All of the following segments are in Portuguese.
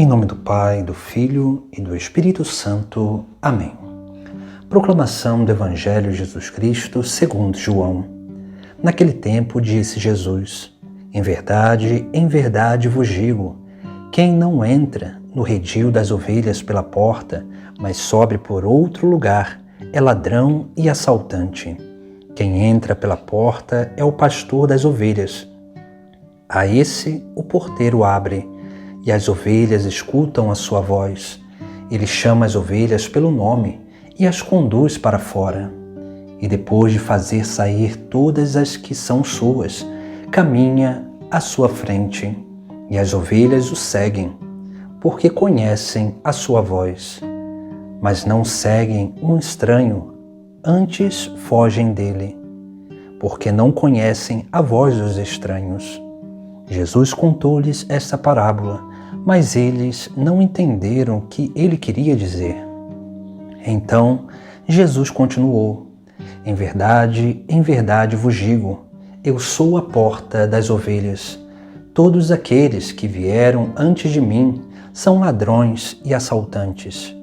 nome do Pai, do Filho e do Espírito Santo. Amém. Proclamação do Evangelho de Jesus Cristo segundo João. Naquele tempo disse Jesus: em verdade vos digo, quem não entra no redil das ovelhas pela porta, mas sobe por outro lugar, é ladrão e assaltante. Quem entra pela porta é o pastor das ovelhas. A esse o porteiro abre, e as ovelhas escutam a sua voz. Ele chama as ovelhas pelo nome e as conduz para fora. E depois de fazer sair todas as que são suas, caminha à sua frente, e as ovelhas o seguem, porque conhecem a sua voz. Mas não seguem um estranho, antes fogem dele, porque não conhecem a voz dos estranhos. Jesus contou-lhes esta parábola, mas eles não entenderam o que ele queria dizer. Então Jesus continuou: em verdade vos digo, eu sou a porta das ovelhas. Todos aqueles que vieram antes de mim são ladrões e assaltantes,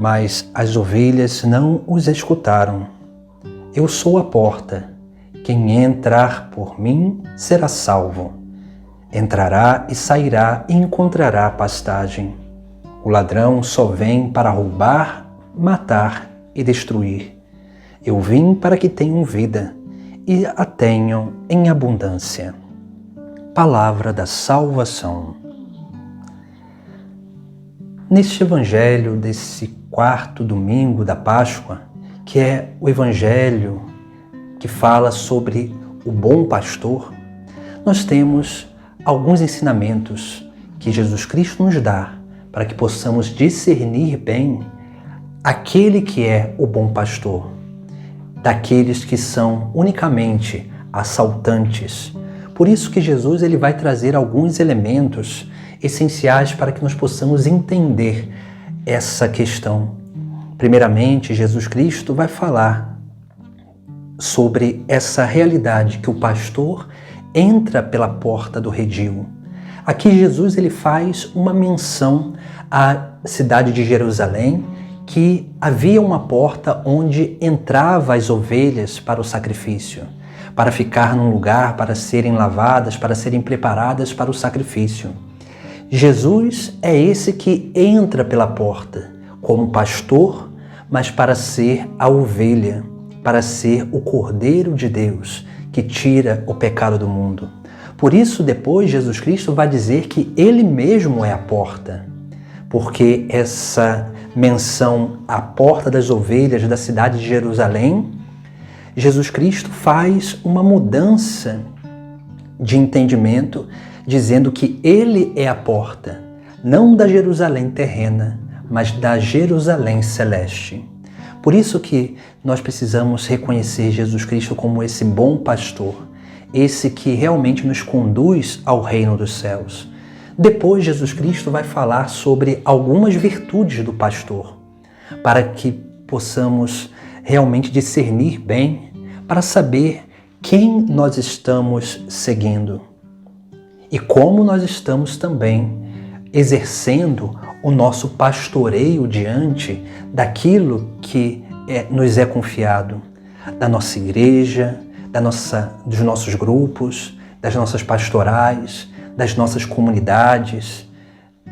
mas as ovelhas não os escutaram. Eu sou a porta. Quem entrar por mim será salvo. Entrará e sairá e encontrará pastagem. O ladrão só vem para roubar, matar e destruir. Eu vim para que tenham vida e a tenham em abundância. Palavra da salvação. Neste evangelho desse quarto domingo da Páscoa, que é o evangelho que fala sobre o bom pastor, nós temos alguns ensinamentos que Jesus Cristo nos dá para que possamos discernir bem aquele que é o bom pastor, daqueles que são unicamente assaltantes. Por isso que Jesus ele vai trazer alguns elementos essenciais para que nós possamos entender essa questão. Primeiramente, Jesus Cristo vai falar sobre essa realidade que o pastor entra pela porta do redil. Aqui Jesus ele faz uma menção à cidade de Jerusalém, que havia uma porta onde entrava as ovelhas para o sacrifício, para ficar num lugar, para serem lavadas, para serem preparadas para o sacrifício. Jesus é esse que entra pela porta como pastor, mas para ser a ovelha, para ser o Cordeiro de Deus, que tira o pecado do mundo. Por isso, depois, Jesus Cristo vai dizer que Ele mesmo é a porta, porque essa menção à porta das ovelhas da cidade de Jerusalém, Jesus Cristo faz uma mudança de entendimento, dizendo que Ele é a porta, não da Jerusalém terrena, mas da Jerusalém celeste. Por isso que nós precisamos reconhecer Jesus Cristo como esse bom pastor, esse que realmente nos conduz ao reino dos céus. Depois, Jesus Cristo vai falar sobre algumas virtudes do pastor, para que possamos realmente discernir bem, para saber quem nós estamos seguindo e como nós estamos também exercendo o nosso pastoreio diante daquilo que nos é confiado, da nossa igreja, dos nossos grupos, das nossas pastorais, das nossas comunidades,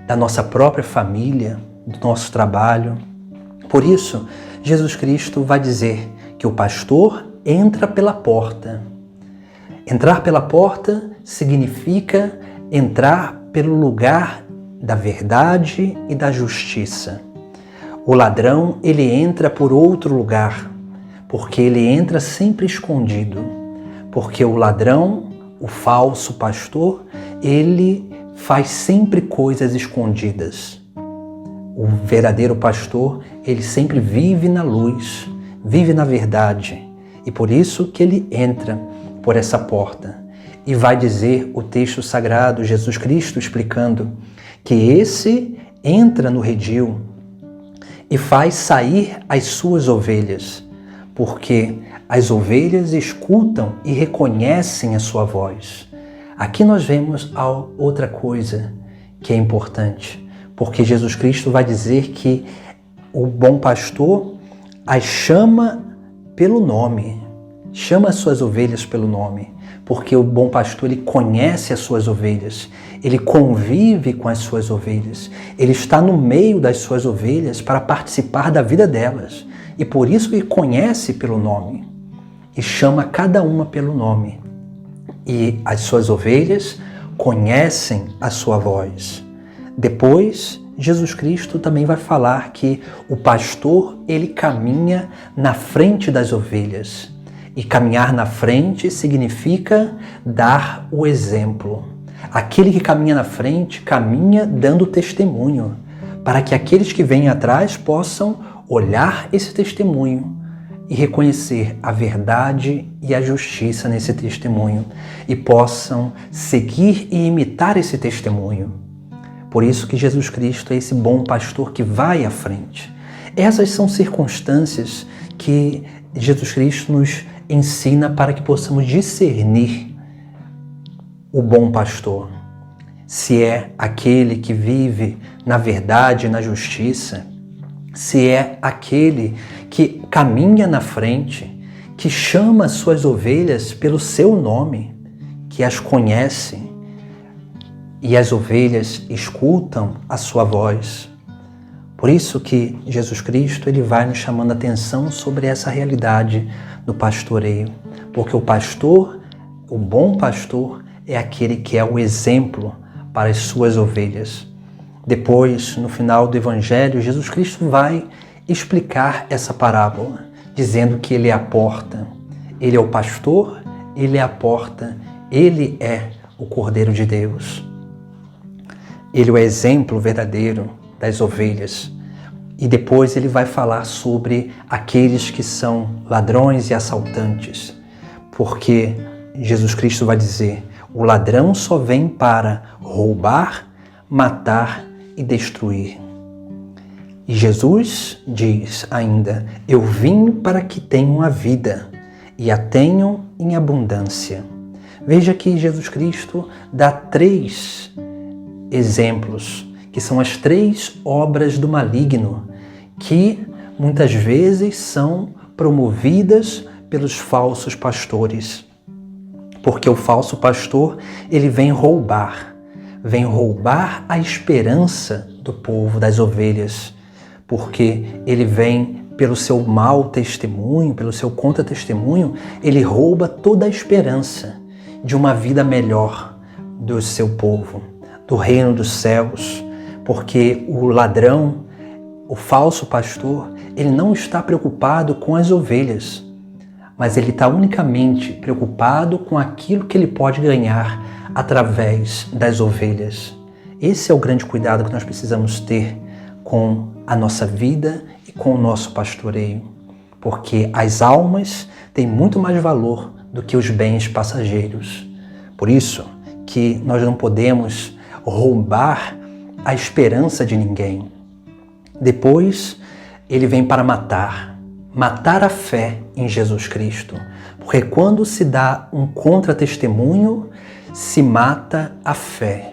da nossa própria família, do nosso trabalho. Por isso, Jesus Cristo vai dizer que o pastor entra pela porta. Entrar pela porta significa entrar pelo lugar da verdade e da justiça. O ladrão, ele entra por outro lugar, porque ele entra sempre escondido. Porque o ladrão, o falso pastor, ele faz sempre coisas escondidas. O verdadeiro pastor, ele sempre vive na luz, vive na verdade. E por isso que ele entra por essa porta. E vai dizer o texto sagrado, Jesus Cristo explicando, que esse entra no redil e faz sair as suas ovelhas, porque as ovelhas escutam e reconhecem a sua voz. Aqui nós vemos outra coisa que é importante. porque Jesus Cristo vai dizer que o bom pastor as chama pelo nome, chama as suas ovelhas pelo nome, porque o bom pastor ele conhece as suas ovelhas, ele convive com as suas ovelhas, ele está no meio das suas ovelhas para participar da vida delas, e por isso ele conhece pelo nome e chama cada uma pelo nome, e as suas ovelhas conhecem a sua voz. Depois, Jesus Cristo também vai falar que o pastor, ele caminha na frente das ovelhas. E caminhar na frente significa dar o exemplo. Aquele que caminha na frente, caminha dando testemunho, para que aqueles que vêm atrás possam olhar esse testemunho e reconhecer a verdade e a justiça nesse testemunho e possam seguir e imitar esse testemunho. Por isso que Jesus Cristo é esse bom pastor que vai à frente. Essas são circunstâncias que Jesus Cristo nos ensina para que possamos discernir o bom pastor. Se é aquele que vive na verdade e na justiça, se é aquele que caminha na frente, que chama as suas ovelhas pelo seu nome, que as conhece, e as ovelhas escutam a sua voz. Por isso que Jesus Cristo ele vai nos chamando a atenção sobre essa realidade do pastoreio. Porque o pastor, o bom pastor, é aquele que é o exemplo para as suas ovelhas. Depois, no final do Evangelho, Jesus Cristo vai explicar essa parábola, dizendo que ele é a porta. Ele é o pastor, ele é a porta, ele é o Cordeiro de Deus. Ele é o exemplo verdadeiro das ovelhas. E depois ele vai falar sobre aqueles que são ladrões e assaltantes. Porque Jesus Cristo vai dizer, o ladrão só vem para roubar, matar e destruir. E Jesus diz ainda, eu vim para que tenham a vida e a tenham em abundância. Veja que Jesus Cristo dá 3 exemplos, que são as 3 obras do maligno, que muitas vezes são promovidas pelos falsos pastores. Porque o falso pastor, ele vem roubar a esperança do povo, das ovelhas, porque ele vem pelo seu mau testemunho, pelo seu contra-testemunho, ele rouba toda a esperança de uma vida melhor do seu povo, do reino dos céus, porque o ladrão, o falso pastor, ele não está preocupado com as ovelhas, mas ele está unicamente preocupado com aquilo que ele pode ganhar através das ovelhas. Esse é o grande cuidado que nós precisamos ter com a nossa vida e com o nosso pastoreio, porque as almas têm muito mais valor do que os bens passageiros. Por isso que nós não podemos roubar a esperança de ninguém. Depois, ele vem para matar a fé em Jesus Cristo. Porque quando se dá um contra-testemunho, se mata a fé.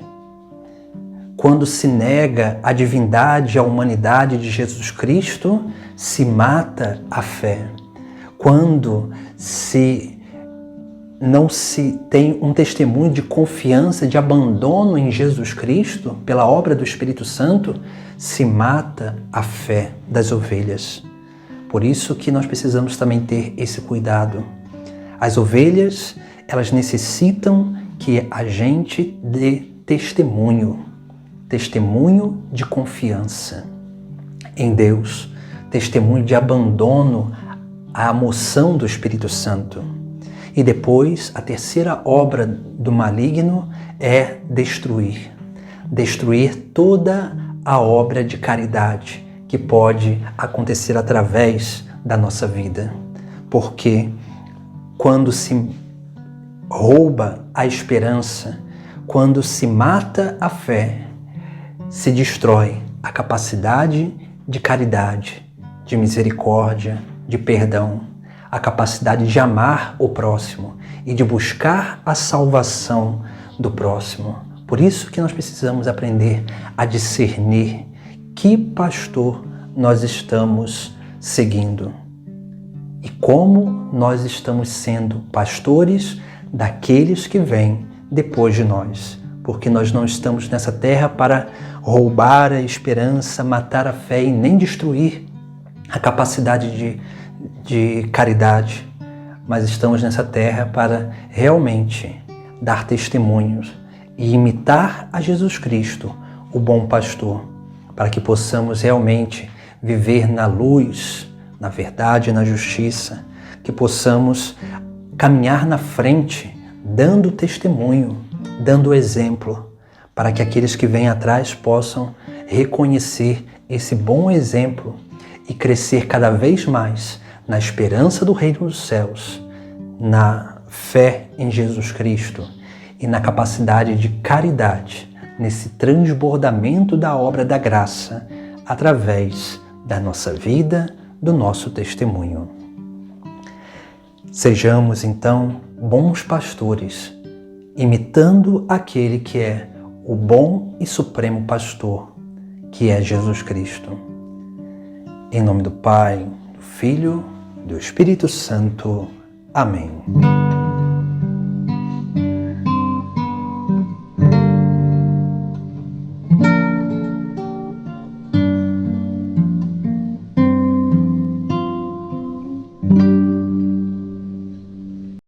Quando se nega a divindade e a humanidade de Jesus Cristo, se mata a fé. Quando não se tem um testemunho de confiança, de abandono em Jesus Cristo, pela obra do Espírito Santo, se mata a fé das ovelhas. Por isso que nós precisamos também ter esse cuidado. As ovelhas, elas necessitam que a gente dê testemunho de confiança em Deus, testemunho de abandono à moção do Espírito Santo. E depois, a terceira obra do maligno é destruir toda a obra de caridade que pode acontecer através da nossa vida. Porque quando se rouba a esperança, quando se mata a fé, se destrói a capacidade de caridade, de misericórdia, de perdão, a capacidade de amar o próximo e de buscar a salvação do próximo. Por isso que nós precisamos aprender a discernir que pastor nós estamos seguindo e como nós estamos sendo pastores daqueles que vêm depois de nós. Porque nós não estamos nessa terra para roubar a esperança, matar a fé e nem destruir a capacidade de caridade, mas estamos nessa terra para realmente dar testemunhos e imitar a Jesus Cristo, o bom pastor, para que possamos realmente viver na luz, na verdade, na justiça, que possamos caminhar na frente, dando testemunho, dando exemplo, para que aqueles que vêm atrás possam reconhecer esse bom exemplo e crescer cada vez mais na esperança do Reino dos Céus, na fé em Jesus Cristo e na capacidade de caridade, nesse transbordamento da obra da graça, através da nossa vida, do nosso testemunho. Sejamos, então, bons pastores, imitando aquele que é o bom e supremo pastor, que é Jesus Cristo. Em nome do Pai, do Filho e do Espírito Santo. Amém.